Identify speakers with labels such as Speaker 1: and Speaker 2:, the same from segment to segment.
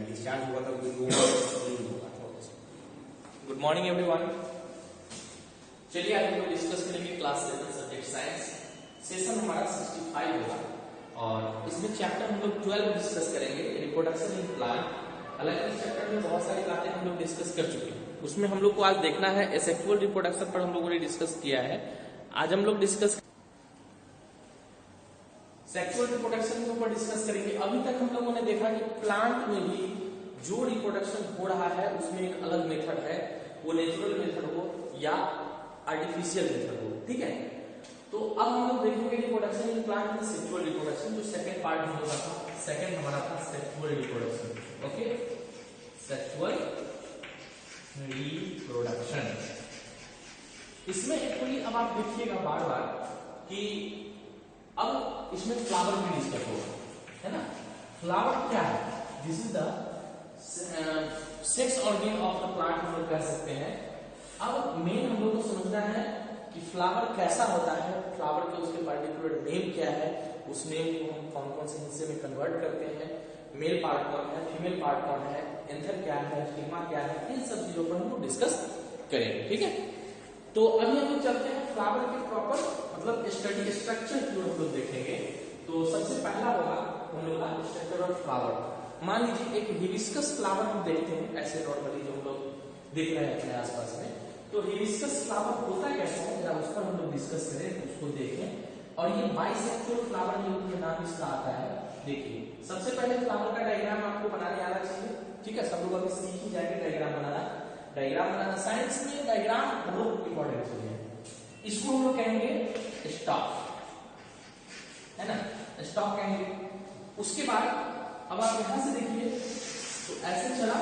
Speaker 1: Discharge हुआ था
Speaker 2: good morning everyone. चलिए आज हम लोग डिस्कस करेंगे क्लास 7 सब्जेक्ट साइंस। सेशन हमारा 65 होगा और इसमें चैप्टर हम लोग 12 डिस्कस करेंगे, रिप्रोडक्शन इन प्लांट। हालांकि इस चैप्टर में बहुत सारी बातें हम लोग डिस्कस कर चुके हैं, उसमें हम लोग को आज देखना है एसेक्सुअल रिप्रोडक्शन पर हम लोगों ने डिस्कस किया है। आज हम लोग डिस्कस सेक्सुअल रिप्रोडक्शन के ऊपर डिस्कस करेंगे। अभी तक हम लोगों ने देखा कि प्लांट में भी जो रिप्रोडक्शन हो रहा है उसमें एक अलग मेथड है, वो नेचुरल मेथड हो या आर्टिफिशियल मेथड हो, ठीक है। तो अब हम लोग देखेंगे रिप्रोडक्शन इन प्लांट में सेक्सुअल रिप्रोडक्शन, जो सेकंड पार्ट हम लोग का था। सेकंड हमारा था sexual reproduction, okay, sexual reproduction. इसमें एक्चुअली अब आप देखिएगा बार बार कि अब इसमें फ्लावर भी डिस्कस होगा, है ना। फ्लावर क्या है? This is the sex organ of the plant हम लोग कह सकते हैं। अब मेन हम लोग को समझना है कि फ्लावर कैसा होता है, फ्लावर के उसके पर्टिकुलर नेम क्या है, उस नेम को हम कौन कौन से हिस्से में कन्वर्ट करते हैं, मेल पार्ट कौन है, फीमेल पार्ट कौन है, एंथर क्या है, स्टिग्मा क्या है, इन सब चीजों पर हम लोग डिस्कस करेंगे, ठीक है। तो अभी हम लोग चलते हैं फ्लावर के प्रॉपर मतलब स्टडी स्ट्रक्चर की ओर हम लोग देखेंगे। तो सबसे पहला होगा हम लोग का स्ट्रक्चर ऑफ फ्लावर। मान लीजिए एक हिबिस्कस फ्लावर हम देखते हैं ऐसे नॉर्मली जो हम लोग देख रहे हैं अपने आसपास में। तो हिबिस्कस फ्लावर होता कैसा है जरा उस पर हम लोग डिस्कस करें, उसको देखें। और ये बाइसेक्सुअल फ्लावर के नाम इसका आता है। देखिए सबसे पहले फ्लावर का डायग्राम आपको बनाने आना चाहिए, ठीक है। सब लोग अभी सीख ही जाएंगे डायग्राम बनाना। डायग्राम बनाना साइंस में डायग्राम बहुत इंपॉर्टेंट चीज है। इसको हम लोग कहेंगे स्टॉक, है ना, स्टॉक कहेंगे। उसके बाद अब आप यहां से देखिए तो ऐसे चला,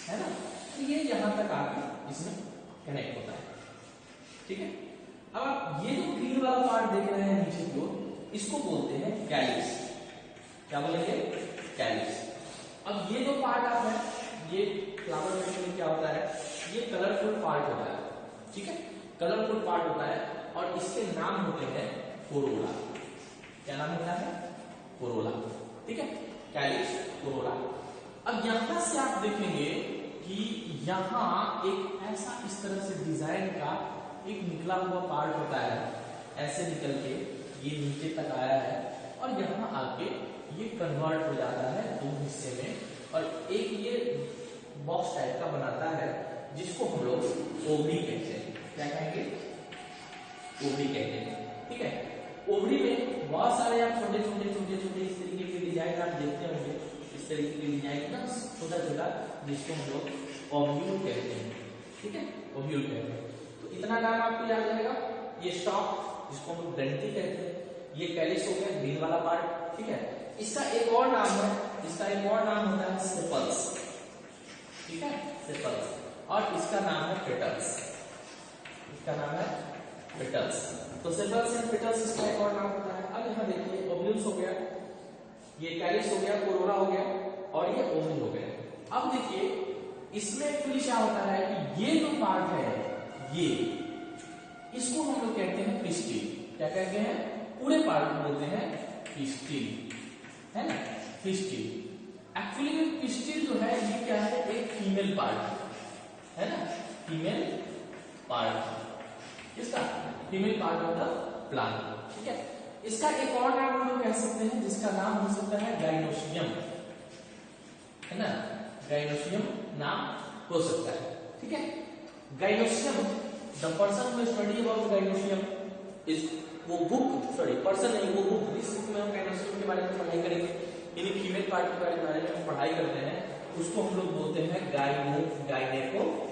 Speaker 2: है ना, तो ये यहां तक आके इसमें कनेक्ट होता है, ठीक है। अब आप ये जो ग्रीन वाला पार्ट देख रहे हैं नीचे की ओर, इसको बोलते हैं कैलिक्स। क्या बोलेंगे? कैलिक्स। अब ये जो पार्ट आप है, ये फ्लावर में क्या होता है, ये कलरफुल पार्ट होता है, ठीक है, कलरफुल पार्ट होता है और इसके नाम होते हैं कोरोला। क्या नाम होता है? कोरोला, ठीक है, कैलिक्स, कोरोला। अब यहां से आप देखेंगे कि यहां एक ऐसा इस तरह से डिजाइन का एक निकला हुआ पार्ट होता है, ऐसे निकल के ये नीचे तक आया है और यहां आके ये कन्वर्ट हो जाता है दो हिस्से में और एक ये बॉक्स टाइप का बनाता है जिसको हम लोग ओवरी कहते हैं। क्या कहेंगे? ओवरी कहते हैं, ठीक है। ओवरी में बहुत सारे आप छोटे छोटे छोटे छोटे इस तरीके के डिजाइन आप देखते होंगे, इस तरीके के डिजाइन ना छोटा छोटा, जिसको हम लोग ओव्यूल कहते हैं, ठीक है, ओव्यूल कहते हैं। तो इतना नाम आपको याद रहेगा। ये स्टॉक जिसको हम लोग ग्रंथि कहते हैं, ये कैलिक्स हो गया ग्रीन वाला पार्ट, ठीक है। इसका एक और नाम है, इसका एक और नाम होता है सेपल्स, ठीक है, सेपल्स। और इसका नाम है पेटल्स, इसका नाम है पेटल्स। तो सेपल्स एंड पेटल्स इसका एक और नाम होता है। अब यहाँ देखिए ओव्यूल्स हो गया, ये कैलिक्स हो गया, कोरोला हो गया और ये ओवरी हो गया। अब देखिए इसमें एक्चुअली क्या होता है कि ये जो पार्ट है, ये इसको हम लोग कहते हैं पिस्टिल। क्या कहते हैं? पूरे पार्ट को बोलते हैं पिस्टिल, है ना, पिस्टिल। एक्चुअली पिस्टिल जो है ये क्या है? एक फीमेल पार्ट है ना, फीमेल पार्ट, इसका female part of the plant, ठीक है। इसका एक और नाम हम लोग कह सकते हैं जिसका नाम हो सकता है गाइनोसियम, है ना, गाइनोसियम नाम हो सकता है, ठीक है। Gynoecium, the person who study about gynoecium is, वो बुक, सॉरी पर्सन नहीं, वो बुक, इस बुक में हम गाइनोसियम के बारे में पढ़ाई करेंगे, यानी फीमेल पार्ट के बारे में हम पढ़ाई करते हैं, उसको हम लोग बोलते हैं गाइनेकोलॉजी,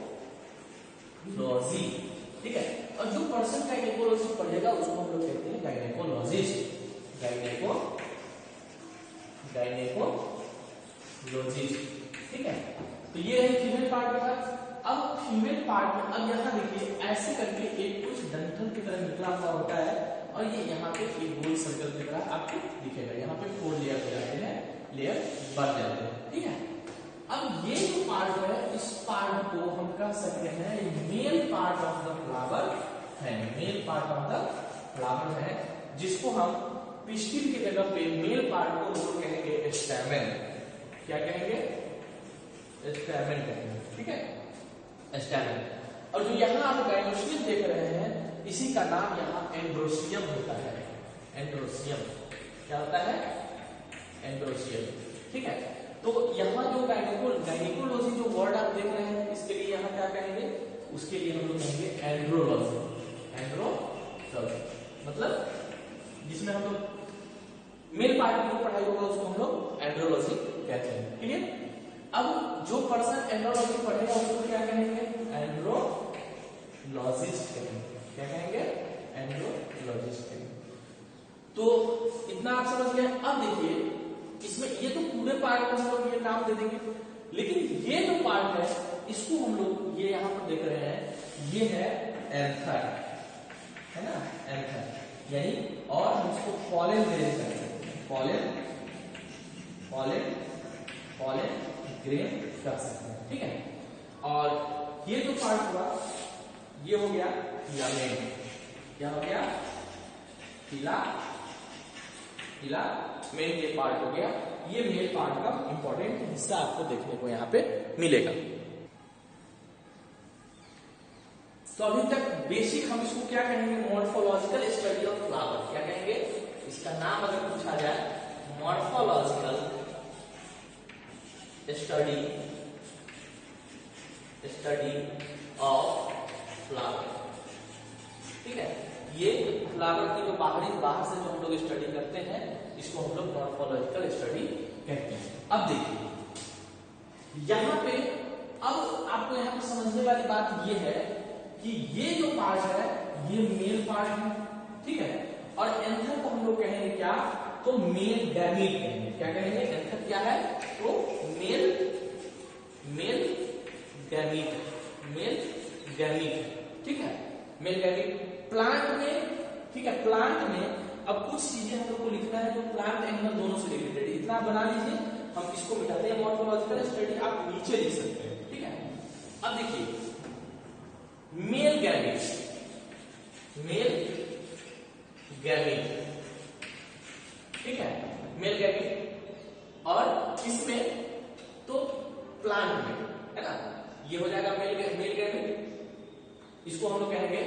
Speaker 2: ठीक है। और जो पर्सन गाइनेकोलॉजी पढ़ेगा उसको हम लोग कहते हैं गाइनेकोलॉजिस्ट, गाइनेकोलॉजिस्ट, ठीक है। तो ये है फीमेल पार्ट का। अब फीमेल पार्ट में अब यहाँ देखिए ऐसे करके एक कुछ डंठल की तरह निकला हुआ होता है और ये यहाँ पे एक गोल सर्कल की तरह आपको दिखेगा। यहाँ पे 4 लेयर हो जाते हैं, लेयर बढ़ जाते हैं, ठीक है। अब ये जो पार्ट है, इस पार्ट को हम कह सकते हैं male part of the flower है, male part of the flower है, जिसको हम पिस्टिल की जगह पे मेल पार्ट को हम लोग कहेंगे स्टैमेन, क्या कहेंगे? स्टैमेन कहेंगे, ठीक है, स्टैमेन। और जो यहाँ आप गाइनोसियम देख रहे हैं, इसी का नाम यहाँ एंड्रोसियम होता है। एंड्रोसियम क्या होता है? एंड्रोसियम, ठीक है। तो यहाँ जो गायनिकोलॉजी जो वर्ड आप देख रहे हैं, इसके लिए यहाँ क्या कहेंगे? उसके लिए हम लोग कहेंगे एंड्रोलॉजी। एंड्रोलॉजी मतलब जिसमें हम लोग मेल पार्ट की पढ़ाई होगा उसको हम लोग एंड्रोलॉजी कहते हैं, क्लियर? अब जो पर्सन एंड्रोलॉजी पढ़ेगा उसको क्या कहेंगे? एंड्रोलॉजिस्ट कहेंगे। क्या कहेंगे? एंड्रोलॉजिस्ट कहेंगे। तो इतना आप समझ गए। अब देखिए इसमें ये तो पूरे पार्ट का हम लोग ये नाम दे देंगे, लेकिन ये जो पार्ट है इसको हम लोग ये यहाँ पर देख रहे हैं, ये है एंथर, है ना, एंथर यही। और हम इसको पॉलन ग्रेन कहते हैं। पॉलन ग्रेन कर सकते हैं, ठीक है। और ये जो पार्ट हुआ ये हो गया फिलामेंट। क्या हो गया? फिलामेंट ये पार्ट हो गया। ये मेल पार्ट का इंपॉर्टेंट हिस्सा आपको देखने को यहाँ पे मिलेगा। तो अभी तक बेसिक हम इसको क्या कहेंगे? Morphological study of flower. क्या कहेंगे? इसका नाम अगर पूछा जाए मॉर्फोलॉजिकल स्टडी ऑफ फ्लावर, ठीक है। ये फ्लावर की जो बाहर से जो हम लोग स्टडी करते हैं इसको हम लोग मॉर्फोलॉजिकल स्टडी कहते हैं। अब देखिए यहाँ पे, अब आपको यहाँ पे समझने वाली बात ये है कि ये जो पार्ट है ये मेल पार्ट है, ठीक है। और एंथर को हम लोग कहेंगे क्या? तो मेल गैमीट कहेंगे। क्या कहेंगे? एंथर क्या है? तो मेल गैमीट, ठीक है, मेल गैमीट। प्लांट में, ठीक है, प्लांट में अब कुछ चीजें हम लोग को लिखना है जो प्लांट एनिमल दोनों से रिलेटेड है। इतना बना लीजिए, हम इसको मिटाते हैं। मॉर्फोलॉजिकल स्टडी आप नीचे लिख सकते हैं, ठीक है। अब देखिए मेल गैमीट, ठीक है, मेल गैमीट। और इसमें तो प्लांट में, है ना, ये हो जाएगा मेल गैमीट। इसको हम लोग कहेंगे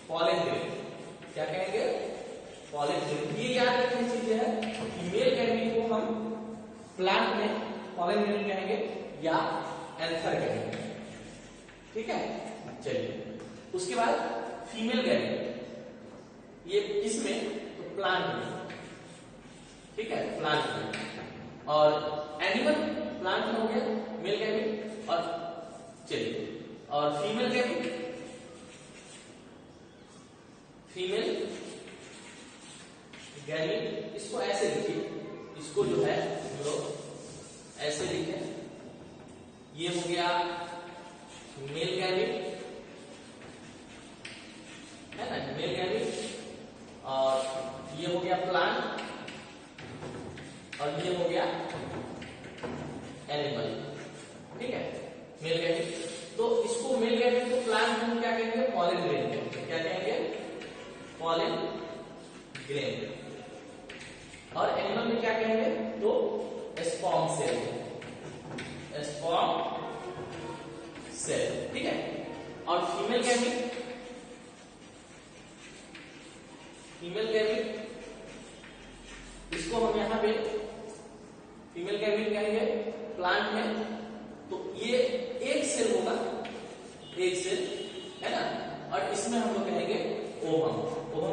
Speaker 2: पॉलन ग्रेन। क्या कहेंगे? Pollen grain. ये याद रखने की चीजें है कि मेल गैमीट को हम प्लांट में पॉलन ग्रेन कहेंगे या एंथर कहेंगे, ठीक है। चलिए उसके बाद फीमेल गैमीट, ये किसमें? तो प्लांट में, ठीक है, प्लांट में। और एनिमल प्लांट में हो गया मेल गैमीट। और चलिए, और फीमेल गैमीट, इसको ऐसे लिखिए, इसको जो है हम लोग ऐसे लिखे, ये हो गया मेल गैमीट, है ना, मेल गैमीट। और ये हो गया प्लांट, और ये हो गया एनिमल, ठीक है, मेल गैमीट। तो इसको मेल गैमीट को प्लांट में क्या कहेंगे? पॉलन ग्रेन कहेंगे। क्या कहेंगे? Pollen grain. और एनिमल में क्या कहेंगे? तो स्पर्म सेल, ठीक है। और फीमेल गैमीट इसको हम यहां पे फीमेल गैमीट कहेंगे प्लांट में। तो ये एक सेल होगा, एक सेल, है ना। और इसमें हम लोग कहेंगे ओवम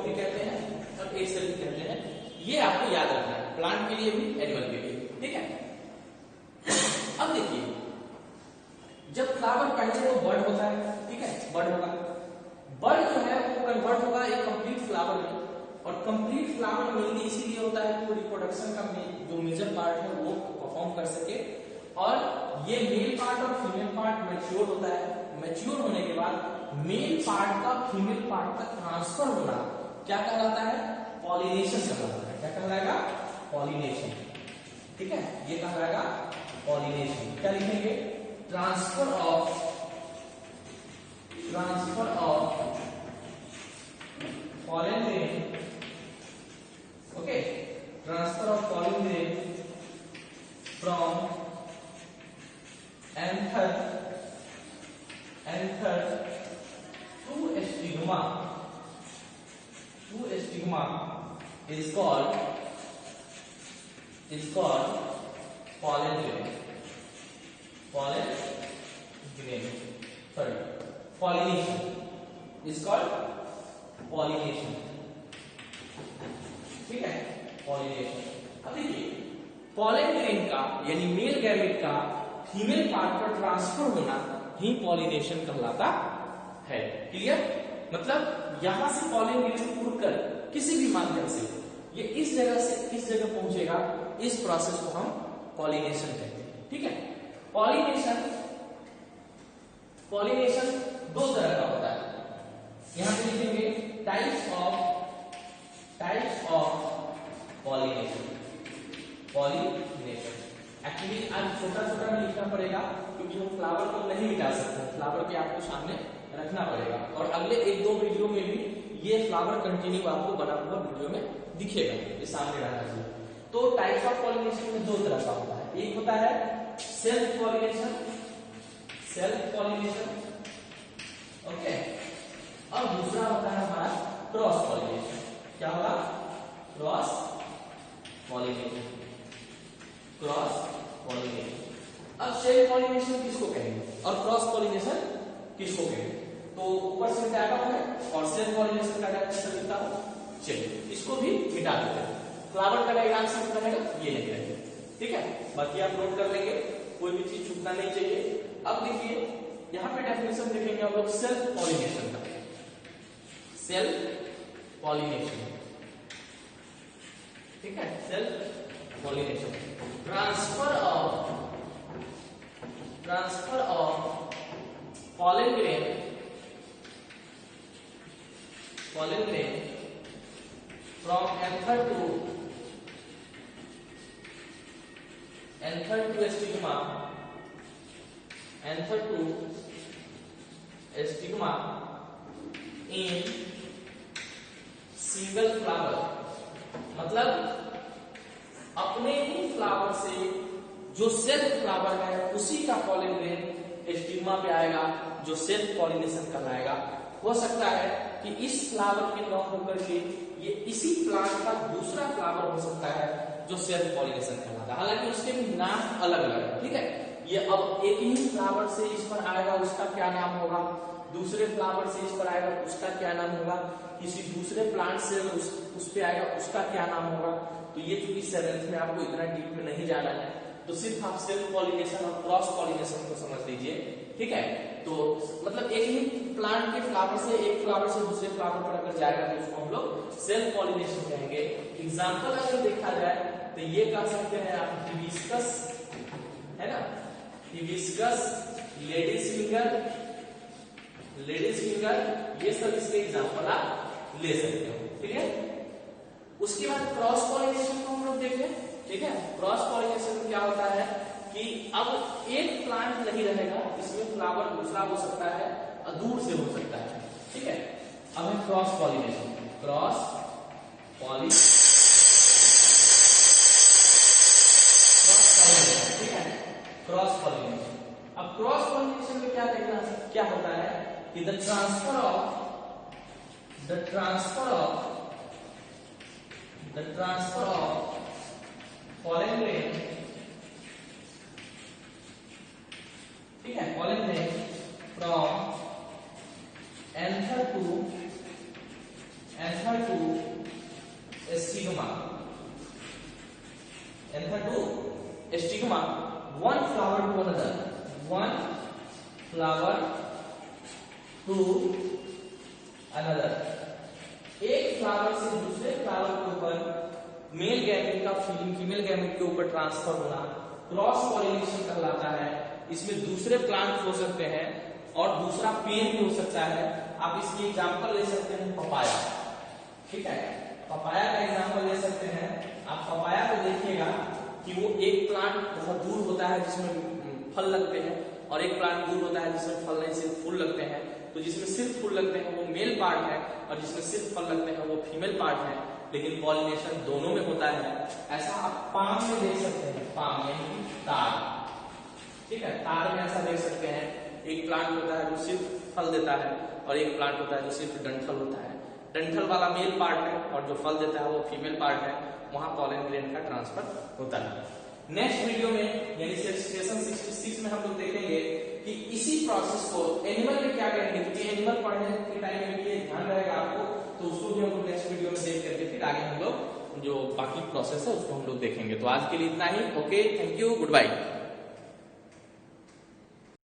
Speaker 2: भी कहते हैं और एक सेल भी कहते हैं। ये आपको याद रखना है, प्लांट के लिए भी, एनिमल के लिए, ठीक है। अब देखिए जब फ्लावर पहले वो बर्ड होता है, ठीक है, बर्ड जो है वो कन्वर्ट होगा एक कंप्लीट फ्लावर में। और कंप्लीट फ्लावर मेनली इसीलिए होता है कि वो रिप्रोडक्शन का जो मेजर पार्ट है वो परफॉर्म कर सके। और ये मेल पार्ट और फीमेल पार्ट मैच्योर होता है। मैच्योर होने के बाद मेल पार्ट का फीमेल पार्ट तक ट्रांसफर होना क्या कहलाता है? पॉलिनेशन कहलाता है। क्या कहलाएगा? पॉलिनेशन, ठीक है, ये कहलाएगा पॉलिनेशन। क्या लिखेंगे? Transfer of pollen grain, okay, transfer of pollen grain from anther to stigma is called pollen grain. Pollination is called pollination. ठीक है, pollination. अब देखिए pollen grain का यानी मेल गैमेट का फीमेल पार्ट पर ट्रांसफर होना ही pollination कहलाता है. क्लियर? मतलब यहां से pollen grain उड़कर किसी भी माध्यम से ये इस जगह से इस जगह पहुंचेगा, इस प्रोसेस को हम पॉलिनेशन कहते हैं. ठीक है, पॉलिनेशन दो तरह का होता है. यहां पे लिखेंगे टाइप्स ऑफ पॉलिनेशन. एक्चुअली आज छोटा में लिखना पड़ेगा क्योंकि हम फ्लावर को नहीं मिटा सकते, फ्लावर के आपको सामने रखना पड़ेगा और अगले 1-2 वीडियो में भी ये फ्लावर कंटिन्यू आपको बना हुआ वीडियो में दिखेगा, ये सामने रहना चाहिए. तो टाइप्स ऑफ पॉलिनेशन में दो तरह का होता है. एक होता है सेल्फ पॉलिनेशन. ओके, और दूसरा होता है हमारा क्रॉस पॉलिनेशन. क्या होगा? Cross pollination. अब सेल्फ पॉलिनेशन किसको कहेंगे और क्रॉस पॉलिनेशन किसको कहेंगे? तो ऊपर से मिटाया है और सेल्फ पॉलिनेशन का डायग्राम लिखता हूं. चलिए इसको भी मिटा देते हैं. फ्लावर का डायग्राम से रहेगा, ये नहीं रहेगा. ठीक है, बाकी आप नोट कर लेंगे, कोई भी चीज छूटना नहीं चाहिए. अब देखिए यहां पे डेफिनेशन देखेंगे हम लोग सेल्फ पॉलिनेशन का. सेल्फ पॉलिनेशन, ठीक है, self pollination transfer of pollen grain from anther to stigma in single flower. मतलब अपने ही फ्लावर से जो सेल्फ फ्लावर है उसी का पॉलन ग्रेन स्टिग्मा पे आएगा, जो सेल्फ पॉलिनेशन कहलाएगा. हो सकता है कि इस फ्लावर के न होकर के ये इसी प्लांट का दूसरा फ्लावर हो सकता है जो सेल्फ पॉलिनेशन कहलाता है. हालांकि उसके भी नाम अलग अलग है. ठीक है, ये अब एक ही फ्लावर से इस पर आएगा, उसका क्या नाम होगा, दूसरे फ्लावर से इस पर आएगा उसका क्या नाम होगा, किसी दूसरे प्लांट से उस पे आएगा उसका क्या नाम होगा. तो ये चूंकि 7th में आपको इतना डीप में नहीं जाना है, तो सिर्फ आप सेल्फ पॉलिनेशन और क्रॉस पॉलिनेशन को समझ लीजिए. ठीक है, तो मतलब एक ही प्लांट के फ्लावर से एक फ्लावर से दूसरे फ्लावर पर अगर जाएगा तो उसको हम लोग सेल्फ पॉलिनेशन कहेंगे. एग्जांपल अगर देखा जाए तो ये कह सकते हैं आप हिबिस्कस, है ना, हिबिस्कस, लेडीज फिंगर, ये सब इसके एग्जांपल आप ले सकते हो. ठीक है, उसके बाद क्रॉस पॉलिनेशन को हम लोग देखें. ठीक है, क्रॉस पॉलिनेशन में क्या होता है कि अब एक प्लांट नहीं रहेगा, इसमें फ्लावर दूसरा हो सकता है और दूर से हो सकता है. ठीक है, अब है क्रॉस पॉलिनेशन. ठीक है, क्रॉस पॉलिनेशन. अब क्रॉस पॉलिनेशन में क्या देखना, क्या होता है कि the transfer of pollen grain, ठीक है, pollen grain from anther to stigma, one flower to another, एक फ्लावर से दूसरे फ्लावर के ऊपर मेल गैमेट का फीमेल गैमेट के ऊपर ट्रांसफर होना क्रॉस पॉलिनेशन कहलाता है. इसमें दूसरे प्लांट हो सकते हैं और दूसरा पेड़ भी हो सकता है. आप इसकी एग्जांपल ले सकते हैं पपाया. ठीक है, पपाया का एग्जांपल ले सकते हैं आप. पपाया को देखिएगा कि वो एक प्लांट बहुत दूर होता है जिसमें फल लगते हैं और एक प्लांट दूर होता है जिसमें फल नहीं सिर्फ फूल लगते हैं. तो जिसमें सिर्फ फूल लगते हैं वो मेल पार्ट है और जिसमें सिर्फ फल लगते हैं वो फीमेल पार्ट है. लेकिन पॉलिनेशन दोनों में होता है। ऐसा आप पाम में देख सकते हैं, पाम यानी कि तार, ठीक है, तार में ऐसा देख सकते हैं, एक प्लांट होता है जो सिर्फ फल देता है और एक प्लांट होता है जो सिर्फ डंठल होता है। डंठल वाला मेल पार्ट है और जो फल देता है वो फीमेल पार्ट है, वहां पॉलन ग्रेन का ट्रांसफर होता है। नेक्स्ट वीडियो में यानी सेशन 66 में हम लोग देखेंगे कि इसी प्रोसेस को एनिमल में क्या करेंगे, क्योंकि एनिमल पढ़ने के टाइम में भी ये ध्यान रहेगा आपको, तो उसको भी हम लोग नेक्स्ट वीडियो में देख करके फिर आगे हम लोग जो बाकी प्रोसेस है उसको हम लोग देखेंगे। तो आज के लिए इतना ही। Okay, thank you, good bye.